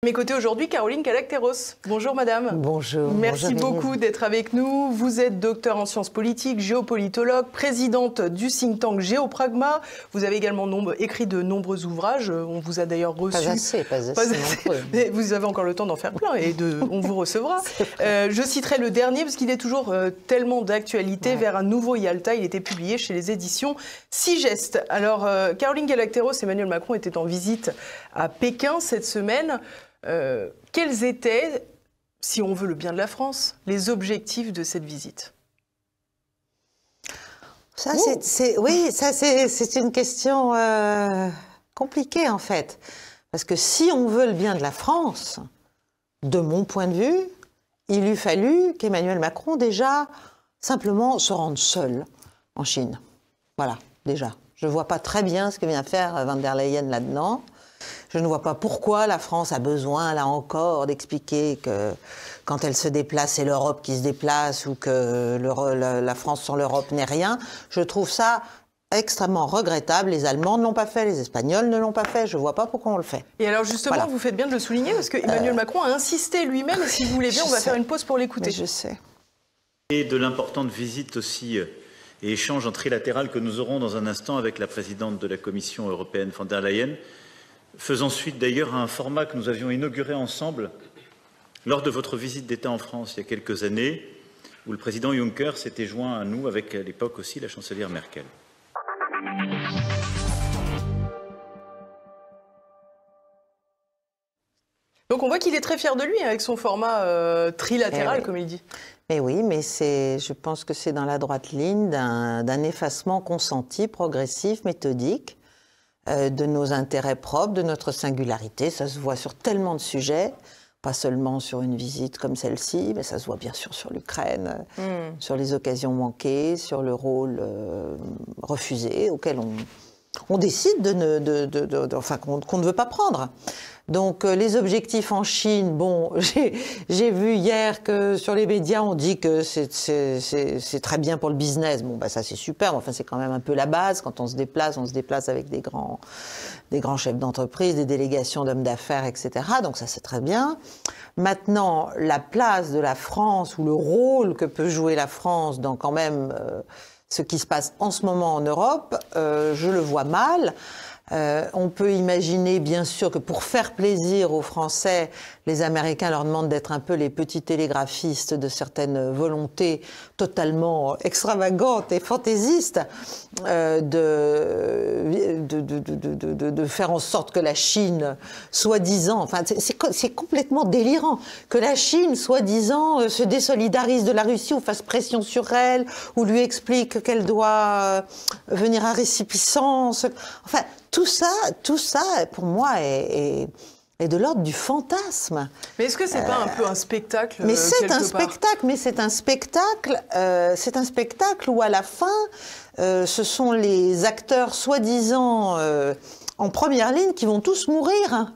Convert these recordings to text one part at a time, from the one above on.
À mes côtés aujourd'hui, Caroline Calacteros. Bonjour madame. Bonjour. Merci beaucoup d'être avec nous. Vous êtes docteur en sciences politiques, géopolitologue, présidente du think tank Géopragma. Vous avez également écrit de nombreux ouvrages. On vous a d'ailleurs reçu. Pas assez. Mais vous avez encore le temps d'en faire plein et on vous recevra. Je citerai le dernier parce qu'il est toujours tellement d'actualité. Vers un nouveau Yalta. Il était publié chez les éditions Sigest. Alors, Caroline Calacteros, Emmanuel Macron était en visite à Pékin cette semaine. Quels étaient, si on veut le bien de la France, les objectifs de cette visite? Ça, c'est une question compliquée en fait. Parce que si on veut le bien de la France, de mon point de vue, il eût fallu qu'Emmanuel Macron déjà simplement se rende seul en Chine. Voilà, déjà. Je ne vois pas très bien ce que vient faire Van der Leyen là-dedans. Je ne vois pas pourquoi la France a besoin, là encore, d'expliquer que quand elle se déplace, c'est l'Europe qui se déplace ou que la France sans l'Europe n'est rien. Je trouve ça extrêmement regrettable. Les Allemands ne l'ont pas fait, les Espagnols ne l'ont pas fait. Je ne vois pas pourquoi on le fait. Et alors justement, vous faites bien de le souligner parce que Emmanuel Macron a insisté lui-même. Et si vous voulez bien, on va faire une pause pour l'écouter. Je sais. Et de l'importante visite aussi et échange en trilatéral que nous aurons dans un instant avec la présidente de la Commission européenne, Van der Leyen, faisant suite d'ailleurs à un format que nous avions inauguré ensemble lors de votre visite d'État en France il y a quelques années, où le président Juncker s'était joint à nous avec à l'époque aussi la chancelière Merkel. Donc on voit qu'il est très fier de lui avec son format trilatéral, comme il dit. Mais oui, mais je pense que c'est dans la droite ligne d'un effacement consenti, progressif, méthodique, de nos intérêts propres, de notre singularité. Ça se voit sur tellement de sujets, pas seulement sur une visite comme celle-ci, mais ça se voit bien sûr sur l'Ukraine, sur les occasions manquées, sur le rôle refusé auquel on décide qu'on ne veut pas prendre. Donc les objectifs en Chine, bon, j'ai vu hier que sur les médias on dit que c'est très bien pour le business. Bon, bah ça c'est super, mais enfin c'est quand même un peu la base. Quand on se déplace avec des grands chefs d'entreprise, des délégations d'hommes d'affaires, etc. Donc ça c'est très bien. Maintenant, la place de la France ou le rôle que peut jouer la France dans quand même ce qui se passe en ce moment en Europe, je le vois mal. On peut imaginer, bien sûr, que pour faire plaisir aux Français, les Américains leur demandent d'être un peu les petits télégraphistes de certaines volontés totalement extravagantes et fantaisistes, de faire en sorte que la Chine, soi-disant, enfin c'est complètement délirant, que la Chine, soi-disant, se désolidarise de la Russie ou fasse pression sur elle, ou lui explique qu'elle doit venir à récipicence. Enfin, tout ça, pour moi, est de l'ordre du fantasme. Mais est-ce que c'est pas un peu un spectacle? Mais c'est un spectacle où à la fin, ce sont les acteurs soi-disant en première ligne qui vont tous mourir.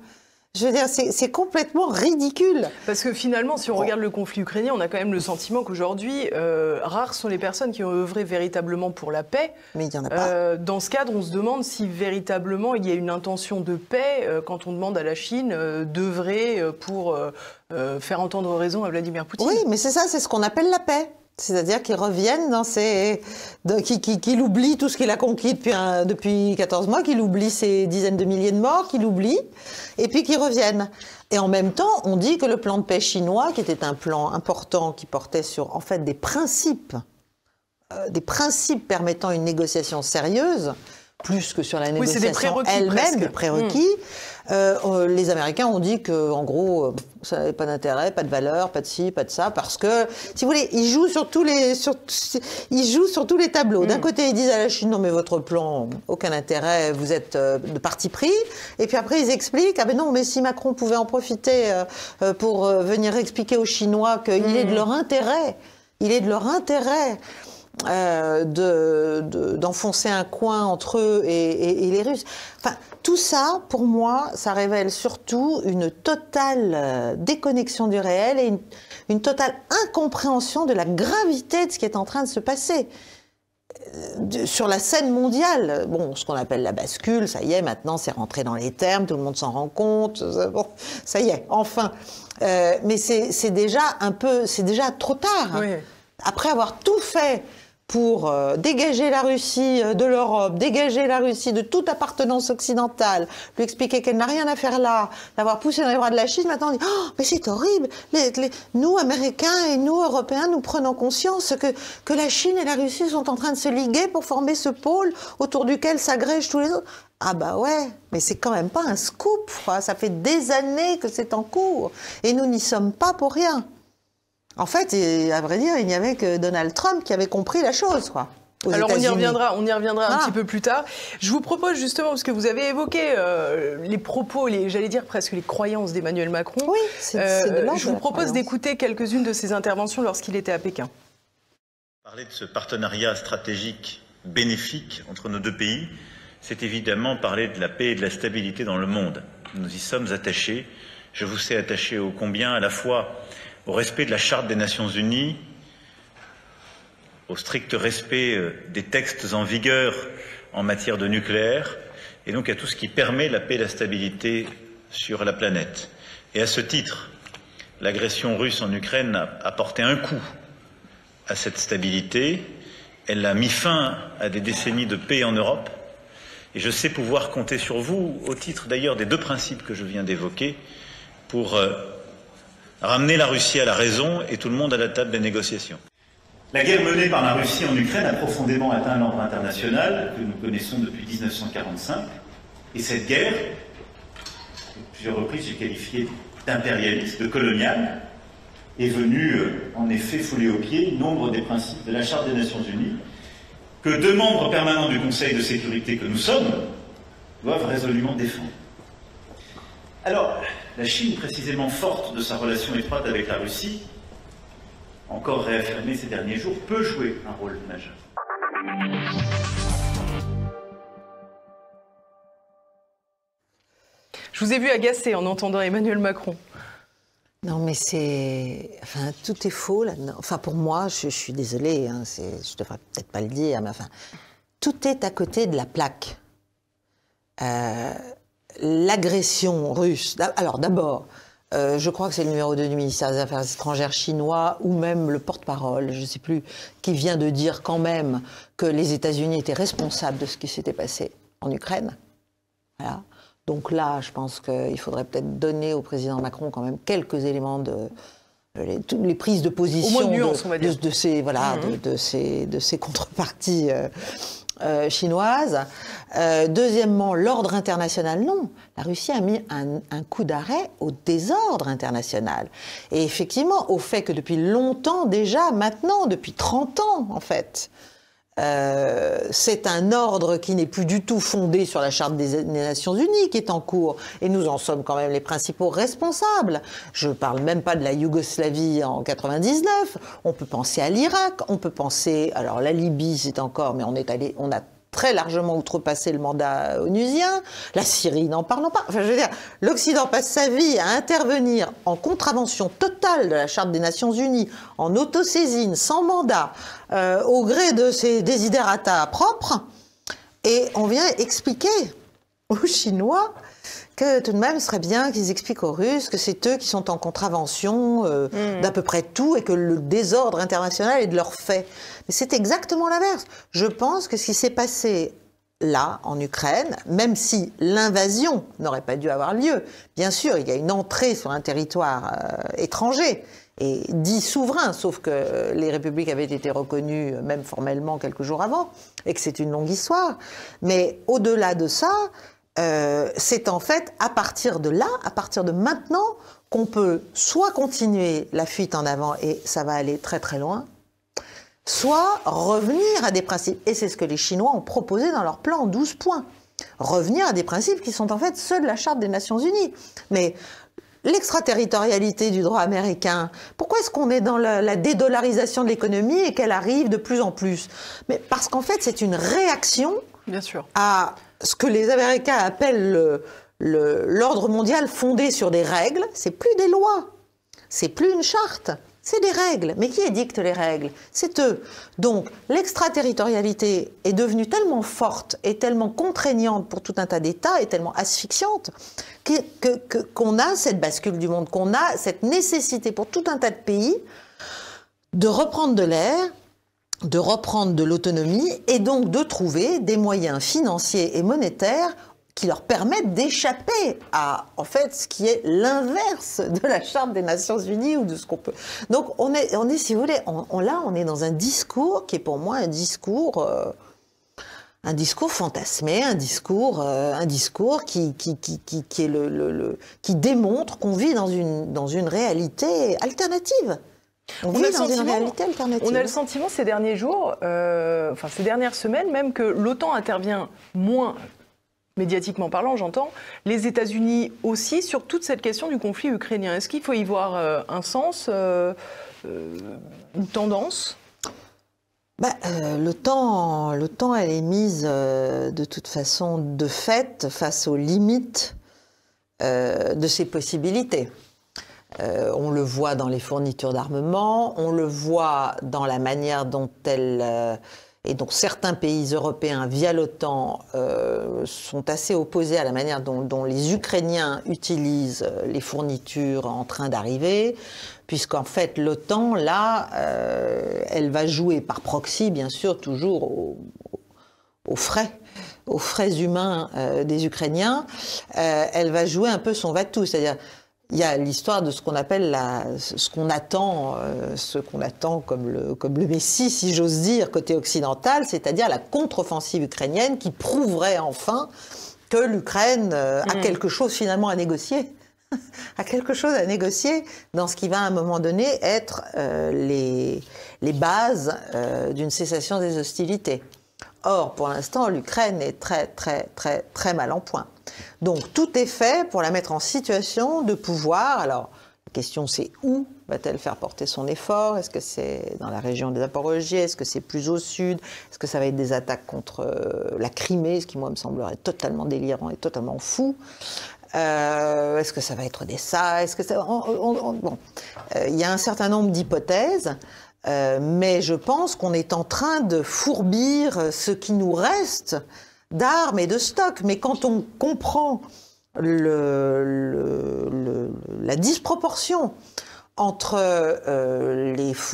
Je veux dire, c'est complètement ridicule. Parce que finalement, si on regarde le conflit ukrainien, on a quand même le sentiment qu'aujourd'hui, rares sont les personnes qui ont œuvré véritablement pour la paix. Mais il n'y en a pas. Dans ce cadre, on se demande si véritablement il y a une intention de paix quand on demande à la Chine d'œuvrer pour faire entendre raison à Vladimir Poutine. Oui, mais c'est ça, c'est ce qu'on appelle la paix. C'est-à-dire qu'ils reviennent dans qu'il oublie tout ce qu'il a conquis depuis 14 mois, qu'il oublie ces dizaines de milliers de morts, qu'il oublie, et puis qu'ils reviennent. Et en même temps, on dit que le plan de paix chinois, qui était un plan important, qui portait sur, en fait, des principes permettant une négociation sérieuse, plus que sur la négociation elle-même, des prérequis. Les Américains ont dit qu'en gros, ça n'avait pas d'intérêt, pas de valeur, pas de ci, pas de ça, parce que, si vous voulez, ils jouent sur tous les tableaux. D'un côté, ils disent à la Chine, non mais votre plan, aucun intérêt, vous êtes de parti pris. Et puis après, ils expliquent, ah ben non, mais si Macron pouvait en profiter pour venir expliquer aux Chinois qu'il est de leur intérêt, d'enfoncer un coin entre eux et les Russes. Enfin, tout ça, pour moi, ça révèle surtout une totale déconnexion du réel et une totale incompréhension de la gravité de ce qui est en train de se passer. sur la scène mondiale, bon, ce qu'on appelle la bascule, ça y est, maintenant c'est rentré dans les termes, tout le monde s'en rend compte, bon, ça y est, enfin. Mais c'est déjà trop tard. Oui. Après avoir tout fait pour dégager la Russie de l'Europe, dégager la Russie de toute appartenance occidentale, lui expliquer qu'elle n'a rien à faire là, l'avoir poussé dans les bras de la Chine, maintenant on dit « Oh, mais c'est horrible, nous, Américains et nous, Européens, nous prenons conscience que la Chine et la Russie sont en train de se liguer pour former ce pôle autour duquel s'agrègent tous les autres. » Ah bah ouais, mais c'est quand même pas un scoop, quoi. Ça fait des années que c'est en cours, et nous n'y sommes pas pour rien. En fait, à vrai dire, il n'y avait que Donald Trump qui avait compris la chose, quoi. Alors on y reviendra un petit peu plus tard. Je vous propose justement, parce que vous avez évoqué les propos, j'allais dire presque les croyances d'Emmanuel Macron. Oui, c'est de l'ordre. Je vous propose d'écouter quelques-unes de ses interventions lorsqu'il était à Pékin. Parler de ce partenariat stratégique bénéfique entre nos deux pays, c'est évidemment parler de la paix et de la stabilité dans le monde. Nous y sommes attachés. Je vous sais attaché ô combien à la fois au respect de la Charte des Nations Unies, au strict respect des textes en vigueur en matière de nucléaire, et donc à tout ce qui permet la paix et la stabilité sur la planète. Et à ce titre, l'agression russe en Ukraine a porté un coup à cette stabilité, elle a mis fin à des décennies de paix en Europe, et je sais pouvoir compter sur vous, au titre d'ailleurs des deux principes que je viens d'évoquer, pour ramener la Russie à la raison et tout le monde à la table des négociations. La guerre menée par la Russie en Ukraine a profondément atteint l'ordre international que nous connaissons depuis 1945. Et cette guerre, à plusieurs reprises j'ai qualifié d'impérialiste, de coloniale, est venue en effet fouler aux pieds nombre des principes de la Charte des Nations Unies que deux membres permanents du Conseil de sécurité que nous sommes doivent résolument défendre. Alors, la Chine, précisément forte de sa relation étroite avec la Russie, encore réaffirmée ces derniers jours, peut jouer un rôle majeur. Je vous ai vu agacé en entendant Emmanuel Macron. Non, mais enfin, tout est faux là-dedans. Enfin, pour moi, je suis désolée, hein, je devrais peut-être pas le dire, mais enfin, tout est à côté de la plaque. L'agression russe. Alors, d'abord, je crois que c'est le numéro 2 du ministère des Affaires étrangères chinois, ou même le porte-parole, je ne sais plus, qui vient de dire quand même que les États-Unis étaient responsables de ce qui s'était passé en Ukraine. Voilà. Donc là, je pense qu'il faudrait peut-être donner au président Macron quand même quelques éléments les prises de position au moins de nuance, on va dire. de ces contreparties chinoises. Deuxièmement, l'ordre international, non. La Russie a mis un coup d'arrêt au désordre international. Et effectivement, au fait que depuis longtemps déjà, maintenant, depuis 30 ans en fait, c'est un ordre qui n'est plus du tout fondé sur la Charte des Nations Unies qui est en cours. Et nous en sommes quand même les principaux responsables. Je ne parle même pas de la Yougoslavie en 99. On peut penser à l'Irak, on peut penser... Alors la Libye, c'est encore... Mais on a très largement outrepassé le mandat onusien. La Syrie, n'en parlons pas. Enfin, je veux dire, l'Occident passe sa vie à intervenir en contravention totale de la Charte des Nations Unies, en autosaisine, sans mandat, au gré de ses desiderata propres, et on vient expliquer aux Chinois que tout de même, ce serait bien qu'ils expliquent aux Russes que c'est eux qui sont en contravention d'à peu près tout et que le désordre international est de leur fait. Mais c'est exactement l'inverse. Je pense que ce qui s'est passé là, en Ukraine, même si l'invasion n'aurait pas dû avoir lieu, bien sûr, il y a une entrée sur un territoire étranger et dit souverain, sauf que les républiques avaient été reconnues, même formellement, quelques jours avant, et que c'est une longue histoire. Mais au-delà de ça, c'est en fait à partir de là, à partir de maintenant, qu'on peut soit continuer la fuite en avant, et ça va aller très très loin, soit revenir à des principes. Et c'est ce que les Chinois ont proposé dans leur plan en 12 points. Revenir à des principes qui sont en fait ceux de la Charte des Nations Unies. Mais l'extraterritorialité du droit américain, pourquoi est-ce qu'on est dans la dédollarisation de l'économie et qu'elle arrive de plus en plus? Mais parce qu'en fait, c'est une réaction Bien sûr. à ce que les Américains appellent l'ordre mondial fondé sur des règles. C'est plus des lois, c'est plus une charte, C'est des règles. Mais qui édicte les règles? C'est eux. Donc, l'extraterritorialité est devenue tellement forte et tellement contraignante pour tout un tas d'États et tellement asphyxiante qu'on a cette bascule du monde, qu'on a cette nécessité pour tout un tas de pays de reprendre de l'air, de reprendre de l'autonomie et donc de trouver des moyens financiers et monétaires qui leur permettent d'échapper à, en fait, ce qui est l'inverse de la Charte des Nations Unies ou de ce qu'on peut... Donc, on est, si vous voulez, on est dans un discours qui est pour moi un discours fantasmé, un discours qui démontre qu'on vit dans une réalité alternative. On a le sentiment ces derniers jours, ces dernières semaines même, que l'OTAN intervient moins, médiatiquement parlant, j'entends, les États-Unis aussi, sur toute cette question du conflit ukrainien. Est-ce qu'il faut y voir un sens, une tendance ? L'OTAN, elle est mise de toute façon de fait face aux limites de ses possibilités. On le voit dans les fournitures d'armement, on le voit dans la manière dont et donc certains pays européens, via l'OTAN, sont assez opposés à la manière dont les Ukrainiens utilisent les fournitures en train d'arriver, puisqu'en fait l'OTAN, là, elle va jouer par proxy, bien sûr, toujours aux frais humains des Ukrainiens. Elle va jouer un peu son va-tout, c'est-à-dire il y a l'histoire de ce qu'on appelle ce qu'on attend comme le Messie, si j'ose dire, côté occidental, c'est-à-dire la contre-offensive ukrainienne qui prouverait enfin que l'Ukraine a quelque chose finalement à négocier. A quelque chose à négocier dans ce qui va à un moment donné être les bases d'une cessation des hostilités. Or, pour l'instant, l'Ukraine est très, très, très, très mal en point. Donc, tout est fait pour la mettre en situation de pouvoir. Alors, la question, c'est où va-t-elle faire porter son effort? Est-ce que c'est dans la région des Zaporogie? Est-ce que c'est plus au sud? Est-ce que ça va être des attaques contre la Crimée, ce qui, moi, me semblerait totalement délirant et totalement fou? Est-ce que ça va être Odessa? Est-ce que ça... Bon, il y a un certain nombre d'hypothèses. Mais je pense qu'on est en train de fourbir ce qui nous reste d'armes et de stocks. Mais quand on comprend la disproportion entre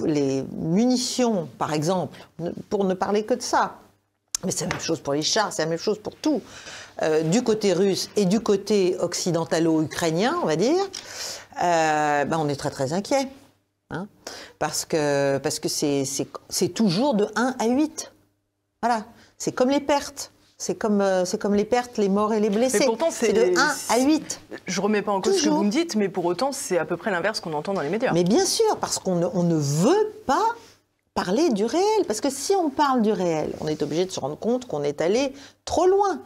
les munitions, par exemple, pour ne parler que de ça, mais c'est la même chose pour les chars, c'est la même chose pour tout, du côté russe et du côté occidentalo-ukrainien, on va dire, on est très très inquiet. Hein, parce que c'est toujours de 1 à 8. Voilà, c'est comme les pertes. C'est comme les pertes, les morts et les blessés. Mais pourtant, c'est de 1 à 8. Je ne remets pas en cause ce que vous me dites, mais pour autant, c'est à peu près l'inverse qu'on entend dans les médias. Mais bien sûr, parce qu'on ne veut pas parler du réel. Parce que si on parle du réel, on est obligé de se rendre compte qu'on est allé trop loin.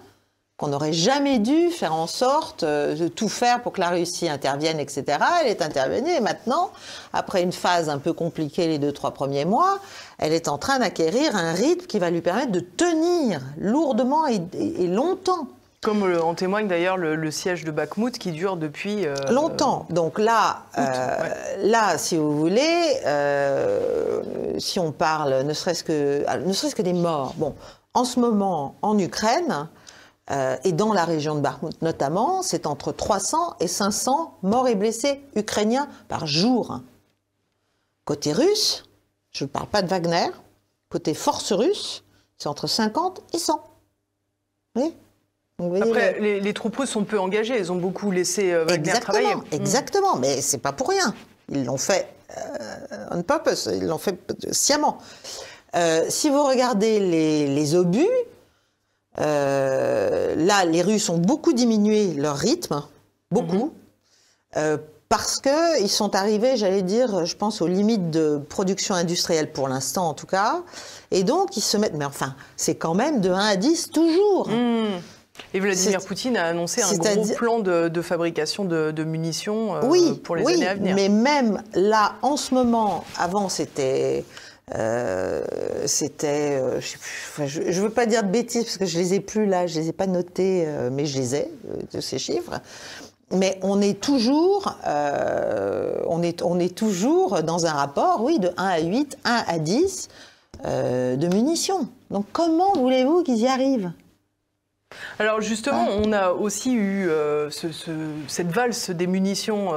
Qu'on n'aurait jamais dû faire en sorte de tout faire pour que la Russie intervienne, etc. Elle est intervenue et maintenant, après une phase un peu compliquée les 2-3 premiers mois, elle est en train d'acquérir un rythme qui va lui permettre de tenir lourdement et longtemps. Comme en témoigne d'ailleurs le siège de Bakhmout qui dure depuis... longtemps. Donc là, là, si vous voulez, si on parle ne serait-ce que des morts. Bon, en ce moment, en Ukraine... et dans la région de Bakhmout notamment, c'est entre 300 et 500 morts et blessés ukrainiens par jour. Côté russe, je ne parle pas de Wagner, côté force russe, c'est entre 50 et 100. Oui. Après, les troupes russes sont peu engagées, elles ont beaucoup laissé Wagner travailler. Exactement, mais c'est pas pour rien. Ils l'ont fait on purpose, ils l'ont fait sciemment. Si vous regardez les obus, là, les Russes ont beaucoup diminué leur rythme, beaucoup, parce qu'ils sont arrivés, j'allais dire, je pense, aux limites de production industrielle pour l'instant, en tout cas. Et donc, ils se mettent... Mais enfin, c'est quand même de 1 à 10, toujours. Et Vladimir Poutine a annoncé un gros plan de fabrication de munitions pour les années à venir. Mais même là, en ce moment, avant, c'était... je ne veux pas dire de bêtises parce que je ne les ai plus là, je ne les ai pas notés, mais je les ai, de ces chiffres. Mais on est toujours dans un rapport, oui, de 1 à 8, 1 à 10 de munitions. Donc comment voulez-vous qu'ils y arrivent ? Alors justement, on a aussi eu cette valse des munitions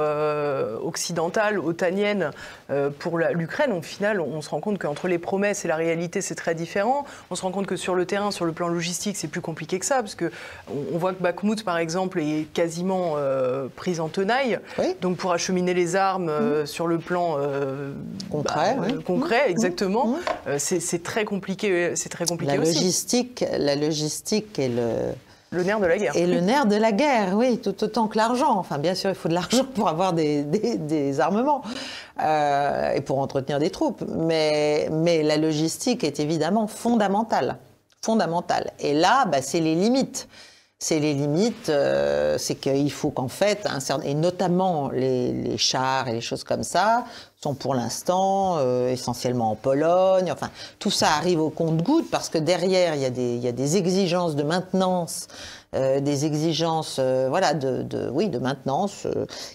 occidentales, otaniennes pour l'Ukraine. Au final, on se rend compte qu'entre les promesses et la réalité, c'est très différent. On se rend compte que sur le terrain, sur le plan logistique, c'est plus compliqué que ça, parce que on voit que Bakhmout, par exemple, est quasiment prise en tenaille. Oui. Donc pour acheminer les armes sur le plan concret, exactement, c'est très compliqué. C'est très compliqué aussi. La logistique est le nerf de la guerre. Et le nerf de la guerre, oui, tout autant que l'argent. Enfin, bien sûr, il faut de l'argent pour avoir des armements et pour entretenir des troupes. Mais la logistique est évidemment fondamentale. Et là, c'est les limites. C'est les limites, c'est qu'il faut qu'en fait, et notamment les chars et les choses comme ça, sont pour l'instant essentiellement en Pologne. Enfin, tout ça arrive au compte-gouttes parce que derrière, il y a des exigences de maintenance, des exigences de maintenance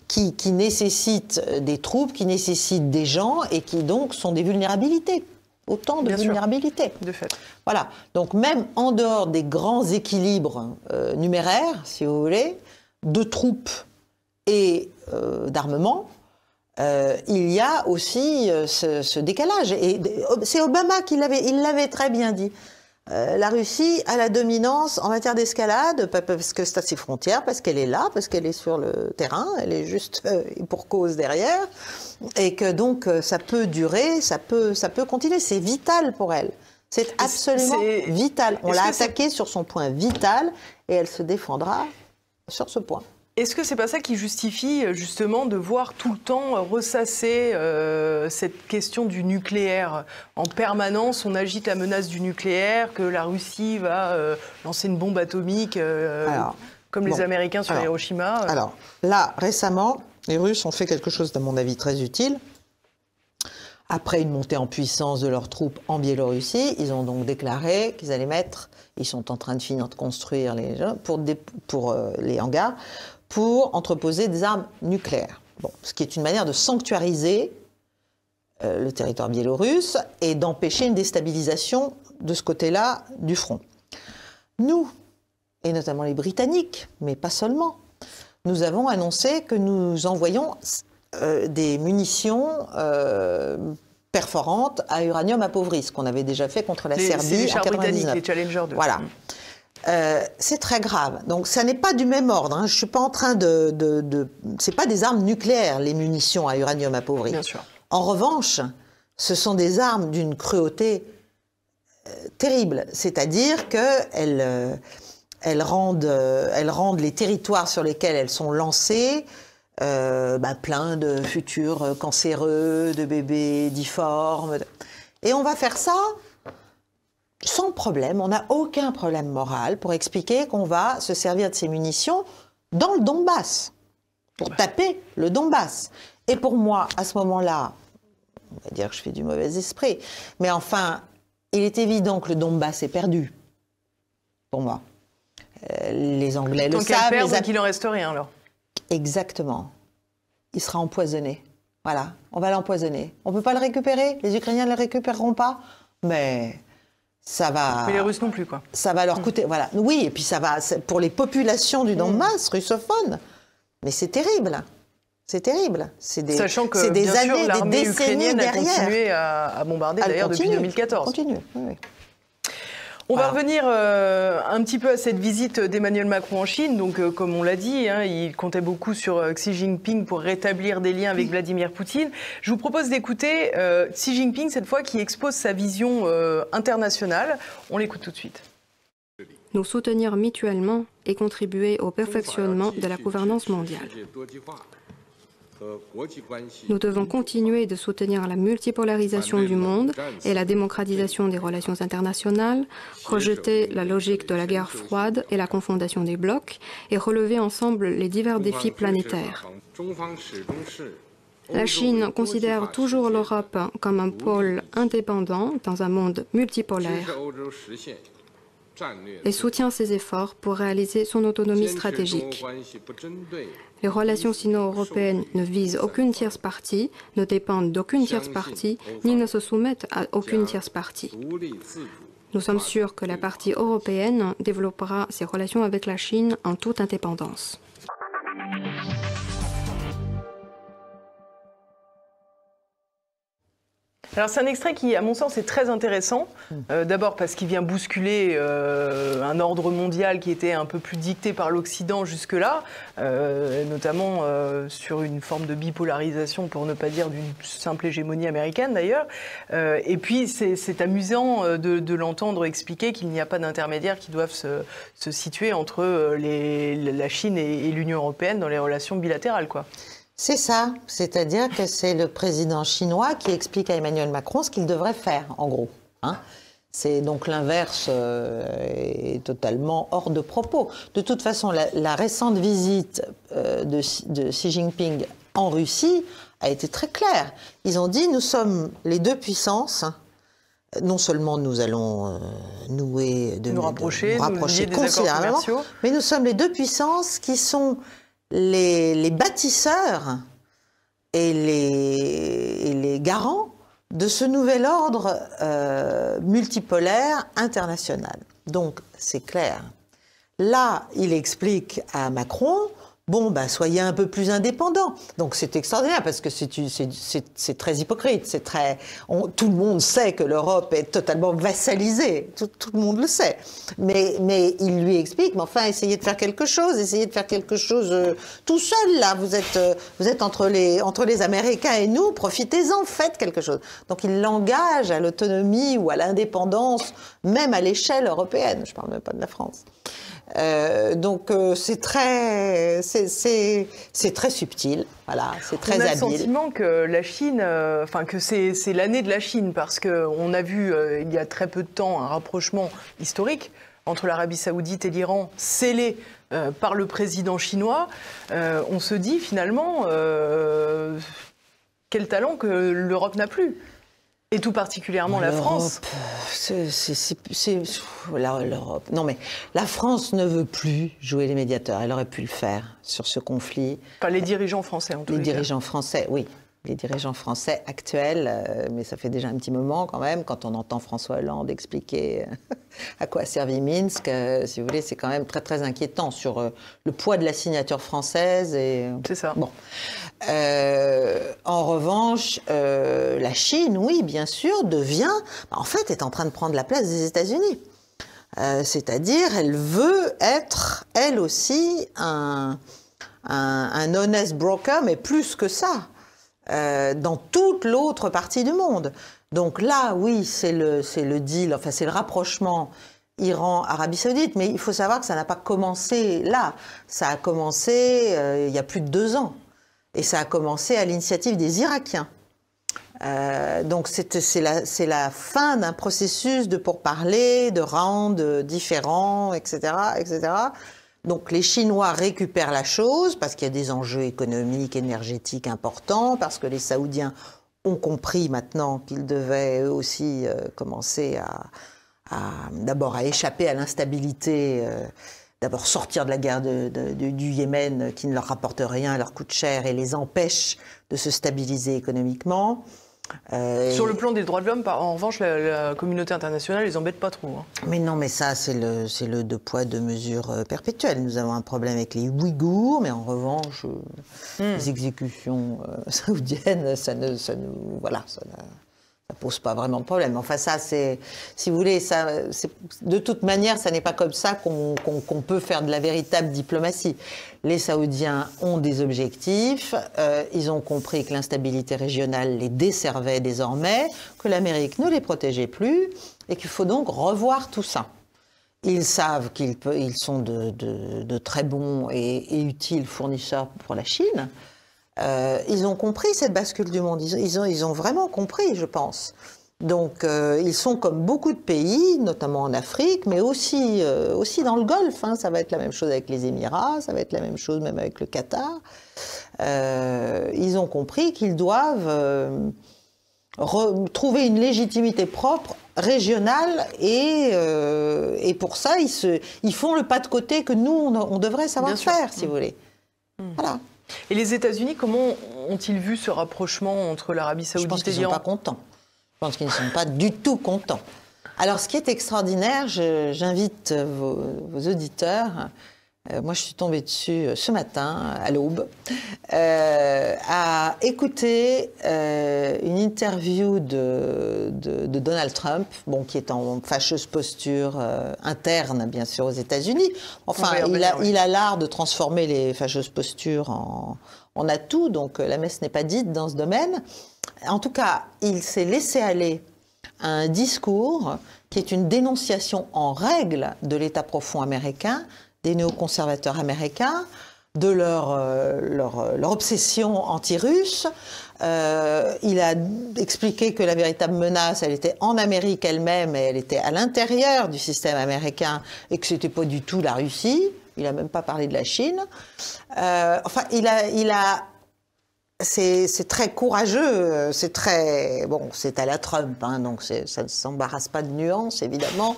qui nécessitent des troupes, qui nécessitent des gens et qui donc sont des vulnérabilités. Autant de vulnérabilité. De fait. Voilà. Donc même en dehors des grands équilibres numéraires, si vous voulez, de troupes et d'armement, il y a aussi ce décalage. Et c'est Obama qui l'avait très bien dit. La Russie a la dominance en matière d'escalade, parce que c'est à ses frontières, parce qu'elle est là, parce qu'elle est sur le terrain, elle est juste pour cause derrière, et que donc ça peut durer, ça peut continuer, c'est vital pour elle. C'est absolument vital. On l'a attaquée sur son point vital, et elle se défendra sur ce point. Est-ce que c'est pas ça qui justifie justement de voir tout le temps ressasser cette question du nucléaire en permanence? On agite la menace du nucléaire, que la Russie va lancer une bombe atomique comme les Américains sur Hiroshima. Alors là, récemment, les Russes ont fait quelque chose, à mon avis, très utile. Après une montée en puissance de leurs troupes en Biélorussie, ils ont donc déclaré qu'ils allaient ils sont en train de finir de construire pour les hangars, pour entreposer des armes nucléaires. Bon, ce qui est une manière de sanctuariser le territoire biélorusse et d'empêcher une déstabilisation de ce côté-là du front. Nous, et notamment les Britanniques, mais pas seulement, nous avons annoncé que nous envoyons des munitions perforantes à uranium appauvri, ce qu'on avait déjà fait contre la Serbie en 1999. Les Challenger 2. Voilà. C'est très grave. Donc, ça n'est pas du même ordre. Hein. Je suis pas en train c'est pas des armes nucléaires, les munitions à uranium appauvri. Bien sûr. En revanche, ce sont des armes d'une cruauté terrible. C'est-à-dire qu'elles rendent les territoires sur lesquels elles sont lancées plein de futurs cancéreux, de bébés difformes. Et on va faire ça sans problème, on n'a aucun problème moral pour expliquer qu'on va se servir de ces munitions dans le Donbass, pour taper le Donbass. Et pour moi, à ce moment-là, on va dire que je fais du mauvais esprit, mais enfin, il est évident que le Donbass est perdu, pour moi. Les Anglais le savent. Donc qu'il en reste rien, alors. Exactement. Il sera empoisonné. Voilà, on va l'empoisonner. On ne peut pas le récupérer, les Ukrainiens ne le récupéreront pas, mais... ça va. Mais les Russes non plus, quoi. Ça va leur coûter. Voilà. Oui, et puis ça va pour les populations du Donbass russophones. Mais c'est terrible. C'est terrible. Sachant que c'est des bien années, sûr, l'armée des décennies ukrainienne a derrière. continué à bombarder d'ailleurs depuis 2014. Continue. Oui. On va revenir un petit peu à cette visite d'Emmanuel Macron en Chine. Donc, comme on l'a dit, il comptait beaucoup sur Xi Jinping pour rétablir des liens avec Vladimir Poutine. Je vous propose d'écouter Xi Jinping, cette fois, qui expose sa vision internationale. On l'écoute tout de suite. Nous soutenir mutuellement et contribuer au perfectionnement de la gouvernance mondiale. Nous devons continuer de soutenir la multipolarisation du monde et la démocratisation des relations internationales, rejeter la logique de la guerre froide et la confrontation des blocs et relever ensemble les divers défis planétaires. La Chine considère toujours l'Europe comme un pôle indépendant dans un monde multipolaire. et soutient ses efforts pour réaliser son autonomie stratégique. Les relations sino-européennes ne visent aucune tierce partie, ne dépendent d'aucune tierce partie, ni ne se soumettent à aucune tierce partie. Nous sommes sûrs que la partie européenne développera ses relations avec la Chine en toute indépendance. Alors c'est un extrait qui, à mon sens, est très intéressant. D'abord parce qu'il vient bousculer un ordre mondial qui était un peu plus dicté par l'Occident jusque-là, notamment sur une forme de bipolarisation, pour ne pas dire d'une simple hégémonie américaine d'ailleurs. Et puis c'est amusant de l'entendre expliquer qu'il n'y a pas d'intermédiaires qui doivent se situer entre la Chine et l'Union européenne dans les relations bilatérales, quoi. C'est ça, c'est-à-dire que c'est le président chinois qui explique à Emmanuel Macron ce qu'il devrait faire, en gros. Hein. C'est donc l'inverse est totalement hors de propos. De toute façon, la récente visite de Xi Jinping en Russie a été très claire. Ils ont dit, nous sommes les deux puissances. Non seulement nous allons nous rapprocher considérablement, mais nous sommes les deux puissances qui sont les bâtisseurs et les garants de ce nouvel ordre multipolaire international. Donc, c'est clair. Là, il explique à Macron, bon, bah, soyez un peu plus indépendants. Donc, c'est extraordinaire parce que c'est très hypocrite. Tout le monde sait que l'Europe est totalement vassalisée. Tout le monde le sait. Mais il lui explique, mais enfin, essayez de faire quelque chose. Essayez de faire quelque chose tout seul, là. Vous êtes entre les Américains et nous. Profitez-en, faites quelque chose. Donc, il l'engage à l'autonomie ou à l'indépendance, même à l'échelle européenne. Je ne parle même pas de la France. Donc c'est très subtil, voilà, c'est très habile. On a le sentiment que la Chine, que c'est l'année de la Chine, parce qu'on a vu il y a très peu de temps un rapprochement historique entre l'Arabie Saoudite et l'Iran, scellé par le président chinois. On se dit finalement quel talent que l'Europe n'a plus. Et tout particulièrement la France. L'Europe. Non, mais la France ne veut plus jouer les médiateurs. Elle aurait pu le faire sur ce conflit. Enfin, les dirigeants français, en tout cas. Les dirigeants français, oui. Les dirigeants français actuels, mais ça fait déjà un petit moment quand même, quand on entend François Hollande expliquer à quoi a servi Minsk, si vous voulez, c'est quand même très très inquiétant sur le poids de la signature française. C'est ça. Bon. En revanche, la Chine, oui, bien sûr, est en train de prendre la place des États-Unis. C'est-à-dire, elle veut être, elle aussi, un honest broker, mais plus que ça. Dans toute l'autre partie du monde. Donc là, oui, c'est le deal, enfin c'est le rapprochement Iran-Arabie Saoudite, mais il faut savoir que ça n'a pas commencé là. Ça a commencé il y a plus de 2 ans. Et ça a commencé à l'initiative des Irakiens. Donc c'est la fin d'un processus de pourparlers, de rounds différents, etc., etc. Donc les Chinois récupèrent la chose parce qu'il y a des enjeux économiques, énergétiques importants, parce que les Saoudiens ont compris maintenant qu'ils devaient eux aussi commencer d'abord à échapper à l'instabilité, d'abord sortir de la guerre du Yémen qui ne leur rapporte rien, leur coûte cher et les empêche de se stabiliser économiquement. Sur le plan des droits de l'homme, en revanche, la communauté internationale les embête pas trop. Hein. Mais non, mais ça, c'est le 2 poids 2 mesures perpétuel. Nous avons un problème avec les Ouïghours, mais en revanche, les exécutions saoudiennes, ça pose pas vraiment de problème. Enfin, ça, si vous voulez, de toute manière, ça n'est pas comme ça qu'on peut faire de la véritable diplomatie. Les Saoudiens ont des objectifs, ils ont compris que l'instabilité régionale les desservait désormais, que l'Amérique ne les protégeait plus, et qu'il faut donc revoir tout ça. Ils savent qu'ils sont de très bons et utiles fournisseurs pour la Chine. Ils ont compris cette bascule du monde, ils ont vraiment compris, je pense. Donc ils sont comme beaucoup de pays, notamment en Afrique, mais aussi dans le Golfe. Hein. Ça va être la même chose avec les Émirats, ça va être la même chose même avec le Qatar. Ils ont compris qu'ils doivent trouver une légitimité propre, régionale, et pour ça, ils font le pas de côté que nous, on devrait savoir faire, si vous voulez. Voilà. Et les États-Unis, comment ont-ils vu ce rapprochement entre l'Arabie Saoudite et l'Iran? Je pense qu'ils ne sont pas contents. Je pense qu'ils ne sont pas du tout contents. Alors, ce qui est extraordinaire, j'invite vos auditeurs, moi je suis tombée dessus ce matin, à l'aube, à écouter une interview de Donald Trump, bon, qui est en fâcheuse posture interne, bien sûr, aux États-Unis. Enfin, il a l'art de transformer les fâcheuses postures en atouts, donc la messe n'est pas dite dans ce domaine. En tout cas, il s'est laissé aller à un discours qui est une dénonciation en règle de l'État profond américain, des néoconservateurs américains, de leur obsession anti-russe. Il a expliqué que la véritable menace, elle était en Amérique elle-même, et elle était à l'intérieur du système américain, et que ce n'était pas du tout la Russie. Il n'a même pas parlé de la Chine. Enfin, c'est très courageux, c'est très... Bon, c'est à la Trump, hein, donc ça ne s'embarrasse pas de nuances, évidemment.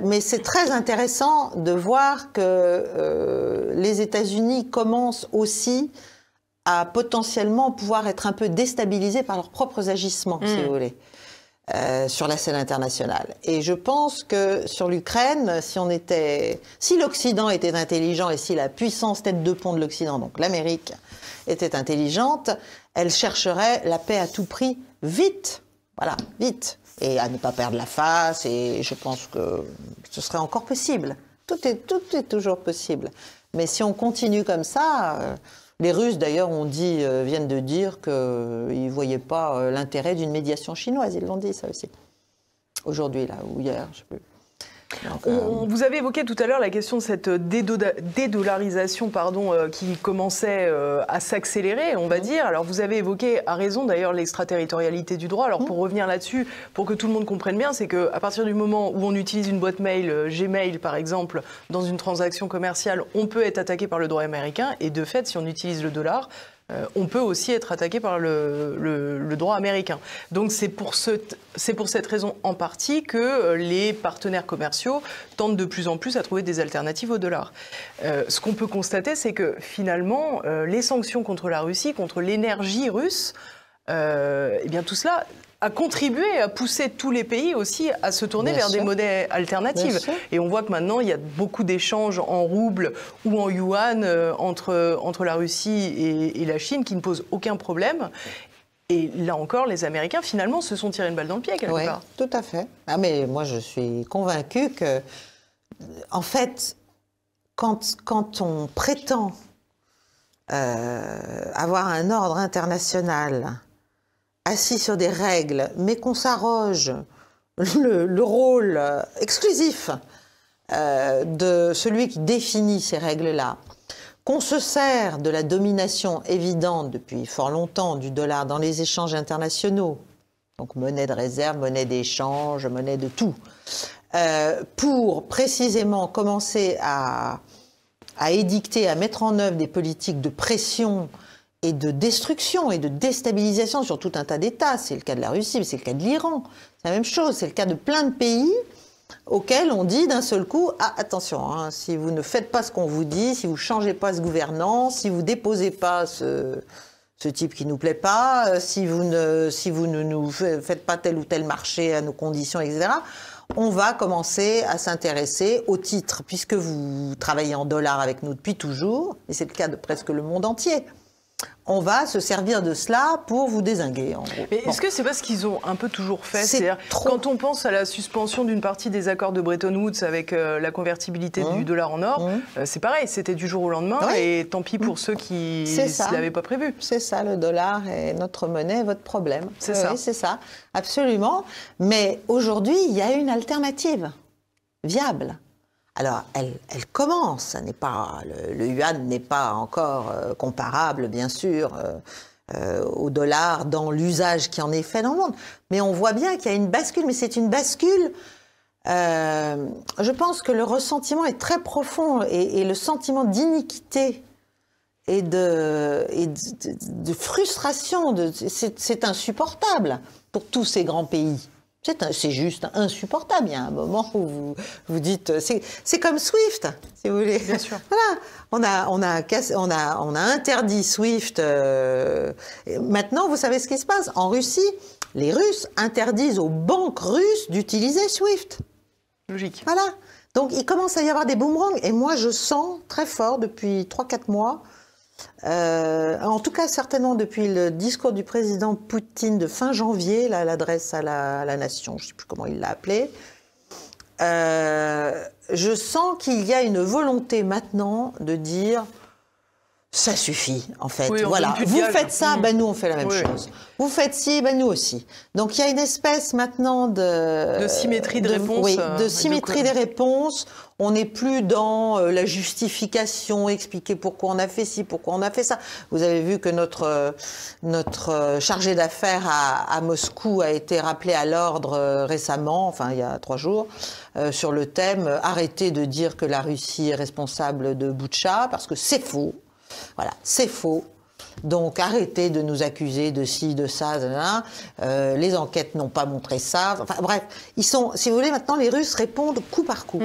Mais c'est très intéressant de voir que les États-Unis commencent aussi à potentiellement pouvoir être un peu déstabilisés par leurs propres agissements, si vous voulez, sur la scène internationale. Et je pense que sur l'Ukraine, si l'Occident était intelligent et si la puissance tête de pont de l'Occident, donc l'Amérique, était intelligente, elle chercherait la paix à tout prix vite. Voilà, vite. Et à ne pas perdre la face, et je pense que ce serait encore possible. Tout est toujours possible. Mais si on continue comme ça, les Russes d'ailleurs viennent de dire qu'ils ne voyaient pas l'intérêt d'une médiation chinoise. Ils l'ont dit ça aussi. Aujourd'hui, là, ou hier, je ne sais plus. Donc, vous avez évoqué tout à l'heure la question de cette dédollarisation qui commençait à s'accélérer, on va dire. Alors vous avez évoqué, à raison d'ailleurs, l'extraterritorialité du droit. Alors pour revenir là-dessus, pour que tout le monde comprenne bien, c'est qu'à partir du moment où on utilise une boîte mail, Gmail par exemple, dans une transaction commerciale, on peut être attaqué par le droit américain. Et de fait, si on utilise le dollar, on peut aussi être attaqué par le droit américain. Donc c'est pour cette raison en partie que les partenaires commerciaux tentent de plus en plus à trouver des alternatives au dollar. Ce qu'on peut constater, c'est que finalement, les sanctions contre la Russie, contre l'énergie russe, eh bien tout cela a contribué à pousser tous les pays aussi à se tourner vers des monnaies alternatives. Et on voit que maintenant, il y a beaucoup d'échanges en roubles ou en yuan entre la Russie et la Chine qui ne posent aucun problème. Et là encore, les Américains, finalement, se sont tirés une balle dans le pied, quelque part. Tout à fait. Ah, mais moi, je suis convaincue que, en fait, quand on prétend avoir un ordre international assis sur des règles, mais qu'on s'arroge le rôle exclusif de celui qui définit ces règles-là, qu'on se sert de la domination évidente depuis fort longtemps du dollar dans les échanges internationaux, donc monnaie de réserve, monnaie d'échange, monnaie de tout, pour précisément commencer à édicter, à mettre en œuvre des politiques de pression et de destruction et de déstabilisation sur tout un tas d'États. C'est le cas de la Russie, mais c'est le cas de l'Iran. C'est la même chose, c'est le cas de plein de pays auxquels on dit d'un seul coup « Ah, attention, hein, si vous ne faites pas ce qu'on vous dit, si vous ne changez pas ce gouvernant, si vous ne déposez pas ce type qui ne nous plaît pas, si vous ne nous faites pas tel ou tel marché à nos conditions, etc., on va commencer à s'intéresser au titre, puisque vous travaillez en dollars avec nous depuis toujours, et c'est le cas de presque le monde entier. On va se servir de cela pour vous dézinguer, en gros. Mais est-ce que c'est pas ce qu'ils ont un peu toujours fait? C'est-à-dire, quand on pense à la suspension d'une partie des accords de Bretton Woods avec la convertibilité du dollar en or, c'est pareil, c'était du jour au lendemain, et tant pis pour ceux qui ne l'avaient pas prévu. C'est ça, le dollar est notre monnaie, votre problème. C'est ça. Oui, c'est ça, absolument. Mais aujourd'hui, il y a une alternative viable. Alors, elle commence, ça n'est pas, le yuan n'est pas encore comparable, bien sûr, au dollar dans l'usage qui en est fait dans le monde. Mais on voit bien qu'il y a une bascule, mais c'est une bascule, je pense que le ressentiment est très profond et le sentiment d'iniquité et de frustration. C'est insupportable pour tous ces grands pays. C'est juste insupportable. Il y a un moment où vous dites... C'est comme SWIFT, si vous voulez. Bien sûr. Voilà. On a interdit SWIFT. Maintenant, vous savez ce qui se passe. En Russie, les Russes interdisent aux banques russes d'utiliser SWIFT. Logique. Voilà. Donc, il commence à y avoir des boomerangs. Et moi, je sens très fort, depuis 3-4 mois, en tout cas certainement depuis le discours du président Poutine de fin janvier, l'adresse à la nation, je ne sais plus comment il l'a appelé, je sens qu'il y a une volonté maintenant de dire ça suffit en fait, oui, voilà, vous faites ça, ben nous on fait la même chose, vous faites ci, ben nous aussi. Donc il y a une espèce maintenant de symétrie de réponse. Oui, de symétrie des réponses. On n'est plus dans la justification, expliquer pourquoi on a fait ci, pourquoi on a fait ça. Vous avez vu que notre chargé d'affaires à Moscou a été rappelé à l'ordre récemment, enfin il y a 3 jours, sur le thème « Arrêtez de dire que la Russie est responsable de Boutcha » parce que c'est faux. Voilà, c'est faux. Donc arrêtez de nous accuser de ci, de ça, les enquêtes n'ont pas montré ça. Enfin bref, ils sont, si vous voulez, maintenant les Russes répondent coup par coup,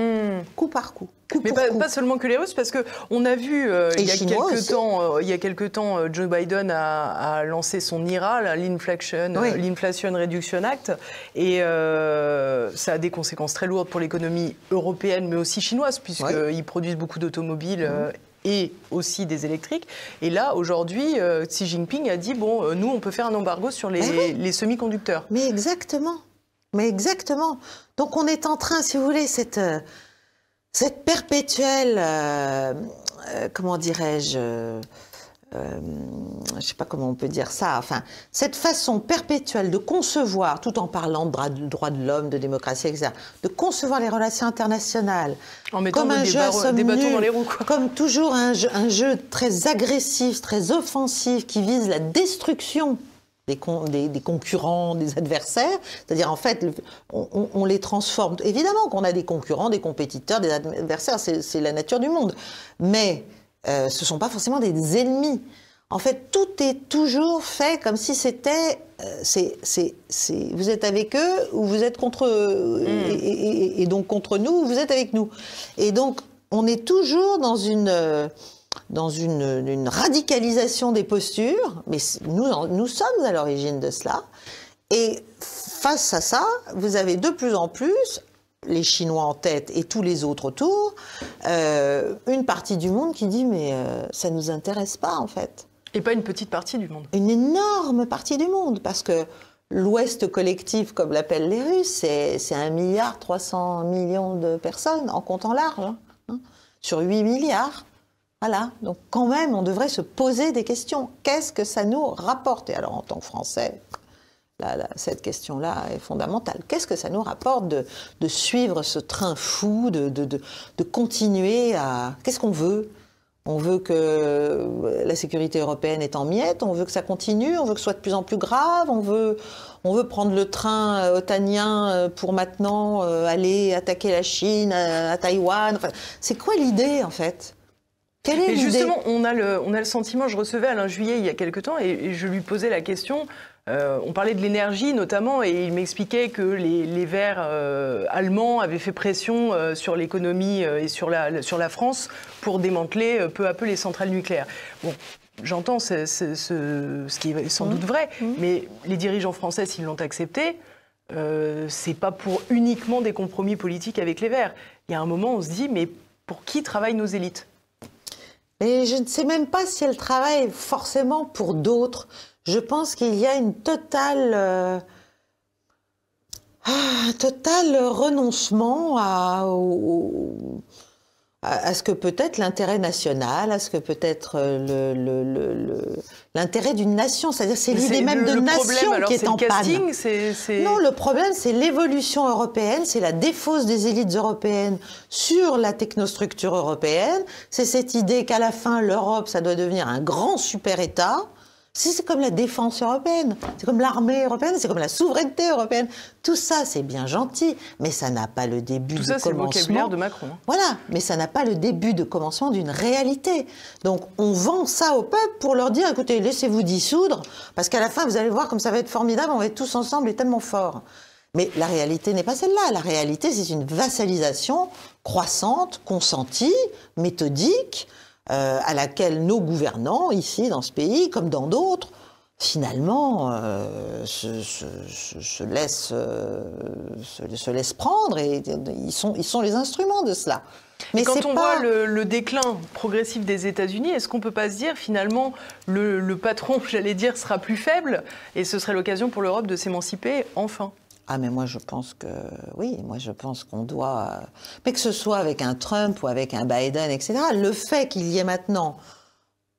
coup par coup. Mais pas seulement que les Russes, parce qu'on a vu il y a quelques temps, Joe Biden a lancé son IRA, l'Inflation Reduction Act, et ça a des conséquences très lourdes pour l'économie européenne, mais aussi chinoise, puisqu'ils produisent beaucoup d'automobiles. Et aussi des électriques. Et là, aujourd'hui, Xi Jinping a dit, bon, nous, on peut faire un embargo sur les semi-conducteurs. Mais exactement. Mais exactement. Donc, on est en train, si vous voulez, cette perpétuelle, comment dirais-je, je ne sais pas comment on peut dire ça, enfin, cette façon perpétuelle de concevoir, tout en parlant de droits de l'homme, de démocratie, etc., de concevoir les relations internationales comme un jeu à somme nulle, dans les roues, quoi. Comme toujours un jeu très agressif, très offensif, qui vise la destruction des concurrents, des adversaires, c'est-à-dire en fait, on les transforme. Évidemment qu'on a des concurrents, des compétiteurs, des adversaires, c'est la nature du monde, mais ce ne sont pas forcément des ennemis. En fait, tout est toujours fait comme si c'était... vous êtes avec eux ou vous êtes contre eux, et donc contre nous ou vous êtes avec nous. Et donc, on est toujours dans une radicalisation des postures, mais nous sommes à l'origine de cela. Et face à ça, vous avez de plus en plus... les Chinois en tête et tous les autres autour, une partie du monde qui dit mais ça ne nous intéresse pas en fait. Et pas une petite partie du monde. Une énorme partie du monde, parce que l'Ouest collectif, comme l'appellent les Russes, c'est 1,3 milliard de personnes en comptant large, hein, sur 8 milliards. Voilà, donc quand même on devrait se poser des questions. Qu'est-ce que ça nous rapporte? Et alors en tant que Français... cette question-là est fondamentale. Qu'est-ce que ça nous rapporte de suivre ce train fou, de continuer à... Qu'est-ce qu'on veut? On veut que la sécurité européenne est en miettes, on veut que ça continue, on veut que ce soit de plus en plus grave, on veut prendre le train otanien pour maintenant aller attaquer la Chine, à Taïwan. Enfin, c'est quoi l'idée, en fait? Quelle est l'idée? Et justement, on a le sentiment, je recevais Alain Juillet il y a quelque temps et je lui posais la question... on parlait de l'énergie notamment et il m'expliquait que les Verts allemands avaient fait pression sur l'économie et sur la France pour démanteler peu à peu les centrales nucléaires. Bon, j'entends ce qui est sans doute vrai, mais les dirigeants français, s'ils l'ont accepté, c'est pas pour uniquement des compromis politiques avec les Verts. Il y a un moment, on se dit, mais pour qui travaillent nos élites? Et je ne sais même pas si elles travaillent forcément pour d'autres. Je pense qu'il y a une total renoncement à ce que peut être l'intérêt national, à ce que peut être l'intérêt d'une nation. C'est-à-dire c'est l'idée même de nation qui est en panne. Non, le problème, c'est l'évolution européenne, c'est la défausse des élites européennes sur la technostructure européenne. C'est cette idée qu'à la fin, l'Europe, ça doit devenir un grand super-État. C'est comme la défense européenne, c'est comme l'armée européenne, c'est comme la souveraineté européenne. Tout ça, c'est bien gentil, mais ça n'a pas le début de commencement. Tout ça, c'est le vocabulaire de Macron. Voilà, mais ça n'a pas le début de commencement d'une réalité. Donc, on vend ça au peuple pour leur dire, écoutez, laissez-vous dissoudre, parce qu'à la fin, vous allez voir comme ça va être formidable, on va être tous ensemble et tellement forts. Mais la réalité n'est pas celle-là. La réalité, c'est une vassalisation croissante, consentie, méthodique, à laquelle nos gouvernants, ici, dans ce pays, comme dans d'autres, finalement, se laissent prendre et ils sont les instruments de cela. Mais quand on voit le déclin progressif des États-Unis, est-ce qu'on ne peut pas se dire, finalement, le patron, j'allais dire, sera plus faible et ce serait l'occasion pour l'Europe de s'émanciper enfin ? Ah, mais moi, je pense que, oui, moi, je pense qu'on doit... Mais que ce soit avec un Trump ou avec un Biden, etc., le fait qu'il y ait maintenant,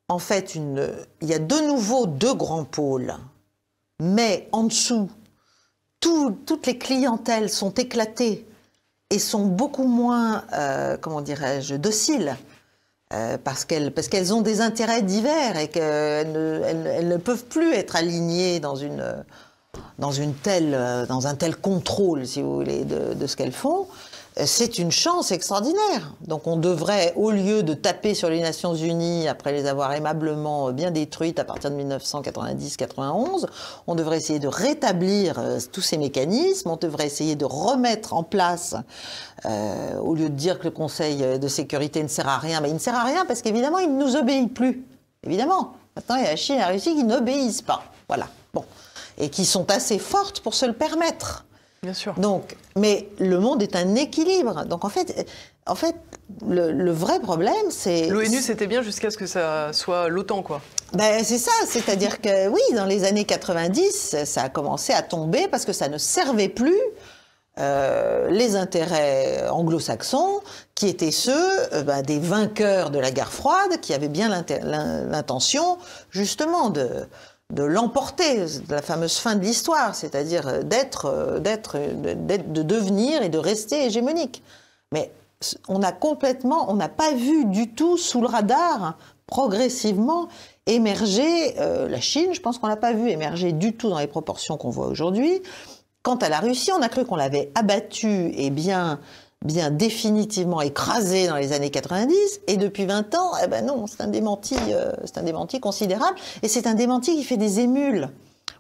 en fait, il y a de nouveau 2 grands pôles, mais en dessous, toutes les clientèles sont éclatées et sont beaucoup moins, comment dirais-je, dociles, parce qu'elles ont des intérêts divers et qu'elles ne peuvent plus être alignées dans un tel contrôle, si vous voulez, de ce qu'elles font. C'est une chance extraordinaire. Donc on devrait, au lieu de taper sur les Nations Unies après les avoir aimablement bien détruites à partir de 1990-91, on devrait essayer de rétablir tous ces mécanismes, on devrait essayer de remettre en place, au lieu de dire que le Conseil de sécurité ne sert à rien, mais il ne sert à rien parce qu'évidemment il ne nous obéit plus. Évidemment. Maintenant il y a la Chine et la Russie qui n'obéissent pas. Voilà. Bon. Et qui sont assez fortes pour se le permettre. Bien sûr. Donc, mais le monde est un équilibre. Donc en fait le vrai problème, c'est... L'ONU, c'était bien jusqu'à ce que ça soit l'OTAN, quoi. Ben, c'est ça, c'est-à-dire que oui, dans les années 90, ça a commencé à tomber parce que ça ne servait plus les intérêts anglo-saxons, qui étaient ceux des vainqueurs de la guerre froide, qui avaient bien l'intention, justement, de l'emporter, de la fameuse fin de l'histoire, c'est-à-dire de devenir et de rester hégémonique. Mais on n'a pas vu du tout sous le radar, progressivement, émerger la Chine. Je pense qu'on n'a pas vu émerger du tout dans les proportions qu'on voit aujourd'hui. Quant à la Russie, on a cru qu'on l'avait abattue et bien définitivement écrasé dans les années 90, et depuis 20 ans, eh ben non, c'est un démenti considérable, et c'est un démenti qui fait des émules.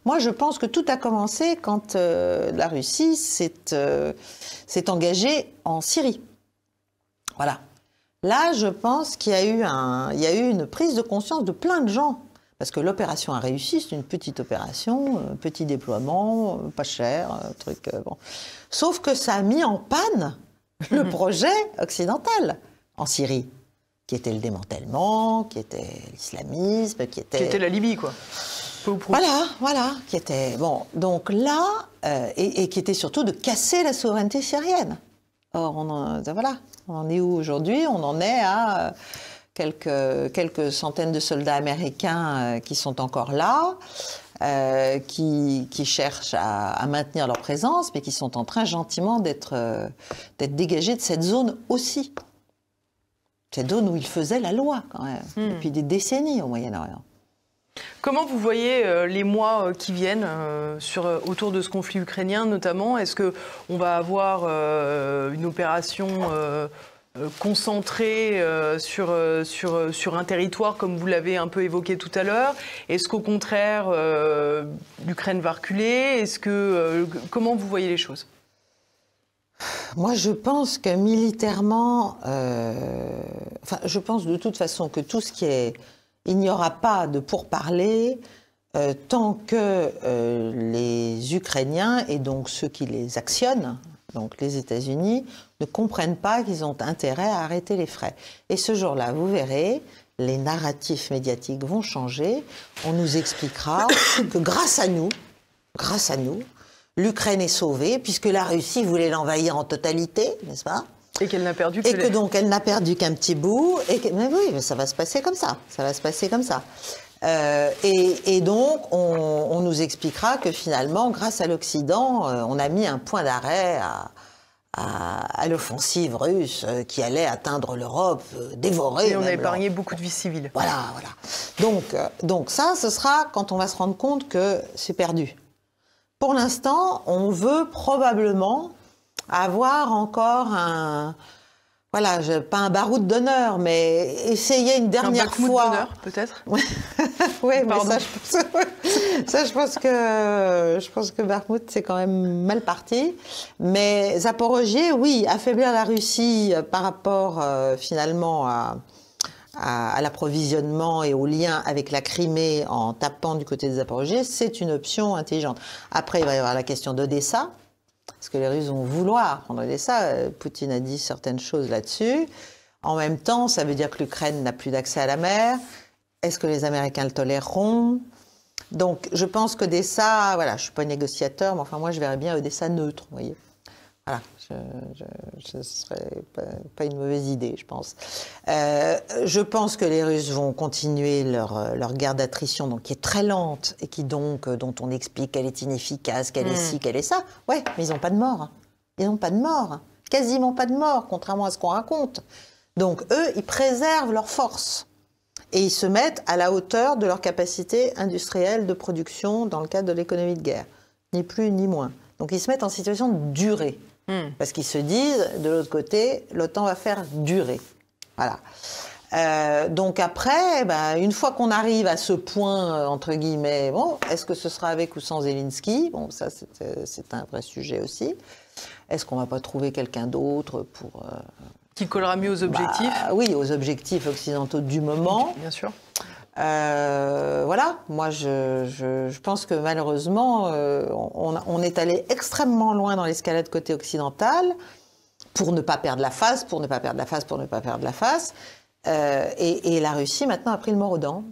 Moi, je pense que tout a commencé quand la Russie s'est engagée en Syrie. Voilà. Là, je pense qu'il y a eu une prise de conscience de plein de gens, parce que l'opération a réussi, c'est une petite opération, petit déploiement, pas cher, truc bon. Sauf que ça a mis en panne le projet occidental en Syrie, qui était le démantèlement, qui était l'islamisme, qui était la Libye, quoi. Voilà, qui était... Bon, donc là, et qui était surtout de casser la souveraineté syrienne. Or, on en est où aujourd'hui? On en est à quelques centaines de soldats américains qui sont encore là, qui cherchent à maintenir leur présence, mais qui sont en train gentiment d'être dégagés de cette zone aussi. Cette zone où ils faisaient la loi, quand même, depuis des décennies au Moyen-Orient. Comment vous voyez les mois qui viennent autour de ce conflit ukrainien, notamment? Est-ce qu'on va avoir une opération concentrée sur un territoire, comme vous l'avez un peu évoqué tout à l'heure? Est-ce qu'au contraire, l'Ukraine va reculer? Comment vous voyez les choses? Moi, je pense que militairement... je pense de toute façon que tout ce qui est... Il n'y aura pas de pourparlers tant que les Ukrainiens, et donc ceux qui les actionnent, donc les États-Unis, ne comprennent pas qu'ils ont intérêt à arrêter les frais. Et ce jour-là, vous verrez, les narratifs médiatiques vont changer. On nous expliquera que grâce à nous, l'Ukraine est sauvée, puisque la Russie voulait l'envahir en totalité, n'est-ce pas ? Et qu'elle n'a perdu que donc elle n'a perdu qu'un petit bout. Mais oui, mais ça va se passer comme ça. Ça va se passer comme ça. Et donc, on nous expliquera que finalement, grâce à l'Occident, on a mis un point d'arrêt à l'offensive russe qui allait atteindre l'Europe, dévorer. Et on a épargné beaucoup de vies civiles. Voilà, voilà. Donc ça, ce sera quand on va se rendre compte que c'est perdu. Pour l'instant, on veut probablement avoir encore un... Voilà, pas un baroud d'honneur, mais essayer une dernière fois... Un d'honneur, peut-être. Oui, mais ça, je pense que Bakhmout, c'est quand même mal parti. Mais Zaporojié, oui, affaiblir la Russie par rapport finalement à l'approvisionnement et au lien avec la Crimée en tapant du côté de Zaporojié, c'est une option intelligente. Après, il va y avoir la question d'Odessa. Parce que les Russes vont vouloir prendre Odessa. Poutine a dit certaines choses là-dessus. En même temps, ça veut dire que l'Ukraine n'a plus d'accès à la mer. Est-ce que les Américains le toléreront? Donc, je pense qu'Odessa, voilà, je ne suis pas négociateur, mais enfin, moi, je verrais bien Odessa neutre, vous voyez. Voilà, ce serait pas une mauvaise idée, je pense. Je pense que les Russes vont continuer leur guerre d'attrition, donc qui est très lente et qui dont on explique qu'elle est inefficace, qu'elle est ci, qu'elle est ça. Ouais, mais ils n'ont pas de mort. Ils n'ont pas de mort. Quasiment pas de mort, contrairement à ce qu'on raconte. Donc eux, ils préservent leur force. Et ils se mettent à la hauteur de leur capacité industrielle de production dans le cadre de l'économie de guerre. Ni plus ni moins. Donc ils se mettent en situation de durée. Parce qu'ils se disent, de l'autre côté, l'OTAN va faire durer. Voilà. Donc après, une fois qu'on arrive à ce point, entre guillemets, bon, est-ce que ce sera avec ou sans Zelensky? Bon, ça, c'est un vrai sujet aussi. Est-ce qu'on ne va pas trouver quelqu'un d'autre pour... Qui collera mieux aux objectifs? Oui, aux objectifs occidentaux du moment. Bien sûr. Voilà, moi je pense que malheureusement on est allé extrêmement loin dans l'escalade côté occidental pour ne pas perdre la face, et la Russie maintenant a pris le mors aux dents.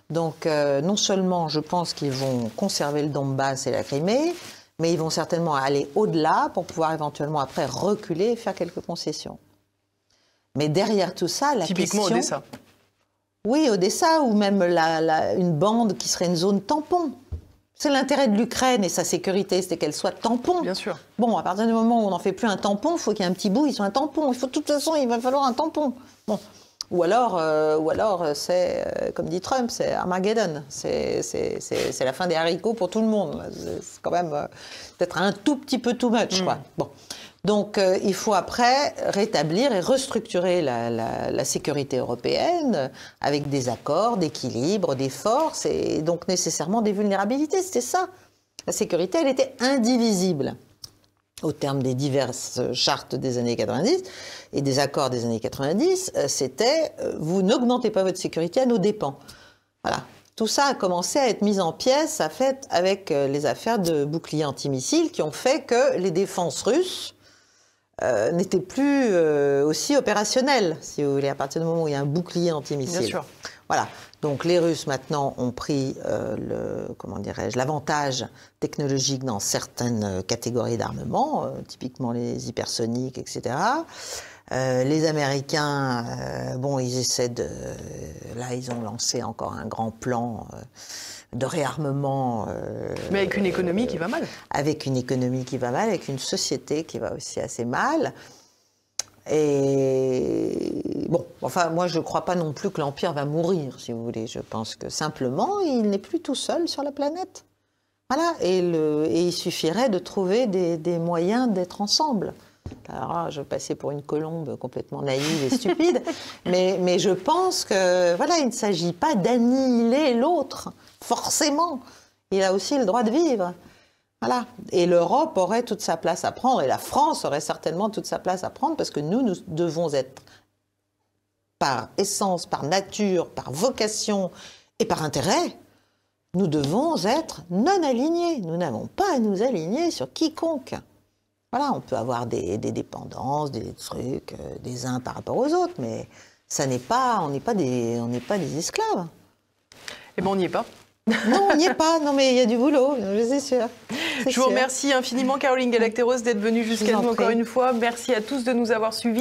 Donc non seulement je pense qu'ils vont conserver le Donbass et la Crimée, mais ils vont certainement aller au-delà pour pouvoir éventuellement après reculer et faire quelques concessions. Mais derrière tout ça, la typiquement question... Odessa. Oui, Odessa, ou même une bande qui serait une zone tampon. C'est l'intérêt de l'Ukraine et sa sécurité, c'est qu'elle soit tampon. Bien sûr. Bon, à partir du moment où on n'en fait plus un tampon, il faut qu'il y ait un petit bout, ils sont un tampon. De toute façon, il va falloir un tampon. Bon. Ou alors c'est, comme dit Trump, c'est Armageddon. C'est la fin des haricots pour tout le monde. C'est quand même peut-être un tout petit peu too much, quoi. Bon. Donc, il faut après rétablir et restructurer la sécurité européenne avec des accords, d'équilibre, des forces et donc nécessairement des vulnérabilités. C'était ça. La sécurité, elle était indivisible au terme des diverses chartes des années 90 et des accords des années 90. C'était vous n'augmentez pas votre sécurité à nos dépens. Voilà. Tout ça a commencé à être mis en pièces avec les affaires de boucliers antimissiles qui ont fait que les défenses russes n'était plus aussi opérationnel, si vous voulez, à partir du moment où il y a un bouclier antimissile. Bien sûr. Voilà. Donc les Russes maintenant ont pris l'avantage technologique dans certaines catégories d'armement, typiquement les hypersoniques, etc. Les Américains, ils essaient de... Là, ils ont lancé encore un grand plan de réarmement. Mais avec une économie qui va mal. Avec une économie qui va mal, avec une société qui va aussi assez mal. Et bon, enfin, moi, je ne crois pas non plus que l'Empire va mourir, si vous voulez. Je pense que simplement, il n'est plus tout seul sur la planète. Voilà, et il suffirait de trouver des moyens d'être ensemble. Alors là, je passais pour une colombe complètement naïve et stupide, mais je pense que voilà, il ne s'agit pas d'annihiler l'autre, forcément. Il a aussi le droit de vivre. Voilà. Et l'Europe aurait toute sa place à prendre, et la France aurait certainement toute sa place à prendre, parce que nous devons être, par essence, par nature, par vocation et par intérêt, nous devons être non alignés. Nous n'avons pas à nous aligner sur quiconque. Voilà, on peut avoir des dépendances, des trucs, des uns par rapport aux autres, mais ça n'est pas, on n'est pas des esclaves. Eh bien, on n'y est pas. Non, on n'y est pas. Non, mais il y a du boulot, c'est sûr. Je vous remercie infiniment, Caroline Galacteros, d'être venue jusqu'à nous encore une fois. Merci à tous de nous avoir suivis.